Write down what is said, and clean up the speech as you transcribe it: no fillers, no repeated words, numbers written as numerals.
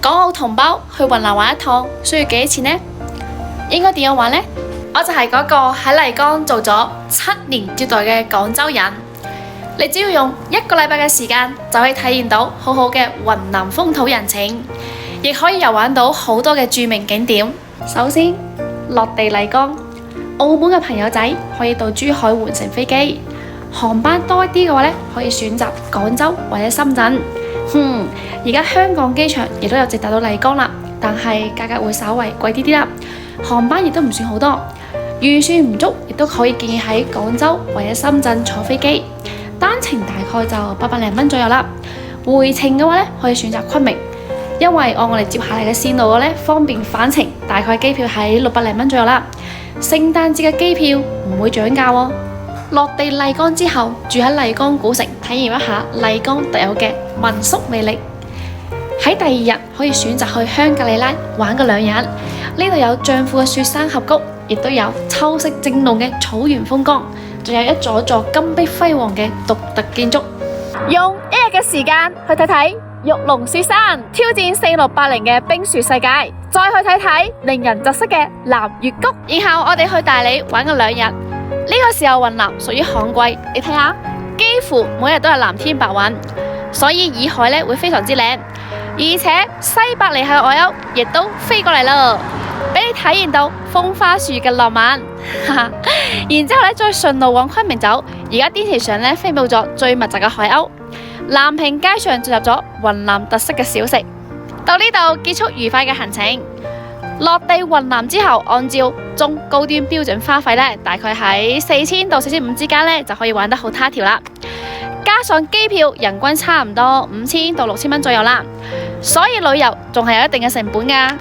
港澳同胞去雲南玩一趟需要幾多錢呢？應該點樣玩呢？我就係嗰個喺麗江做咗7年接待嘅廣州人，你只要用1個禮拜嘅時間就可以體驗到好好嘅雲南風土人情，亦可以遊玩到好多嘅著名景點。首先落地麗江，澳門嘅朋友仔可以到珠海換乘飛機，航班多一啲嘅話呢，可以選擇廣州或者深圳。而家香港機場亦都有直達到麗江啦，但係價格會稍微貴啲啲啦，航班亦都唔算好多。預算唔足，亦都可以建議喺廣州或者深圳坐飛機，單程大概就800零蚊左右啦。回程嘅話呢，可以選擇昆明，因為按我哋接下嚟嘅線路呢，方便返程，大概機票喺600零蚊左右啦。聖誕節嘅機票唔會漲價喎。落地麗江之後，住喺麗江古城，體驗一下麗江特有嘅民宿魅力。喺第二日可以選擇去香格里拉玩個2日，呢度有丈夫嘅雪山峽谷，亦都有秋色正濃嘅草原風光，仲有一座座金碧輝煌嘅獨特建築。用1日嘅時間去睇睇玉龍雪山，挑戰4680嘅冰雪世界，再去睇睇令人窒息嘅南越谷，然後我哋去大理玩個2日。呢個時候雲南屬於旱季，你睇下，幾乎每日都係藍天白雲，所以洱海呢會非常之靚，而且西伯利克外鷗亦都飛過嚟啦，俾你體驗到風花雪月嘅浪漫。然之後呢，再順路往昆明走，而家天橋上呢飛舞咗最密集嘅海鷗，南屏街上進入咗雲南特色嘅小食。到呢度結束愉快嘅行程。落地雲南之後，按照中高端標準花費呢，大概喺4000到4500之間呢，就可以玩得好他條啦。加上機票，人均差唔多5000到6000蚊左右啦，所以旅遊仲係有一定嘅成本㗎。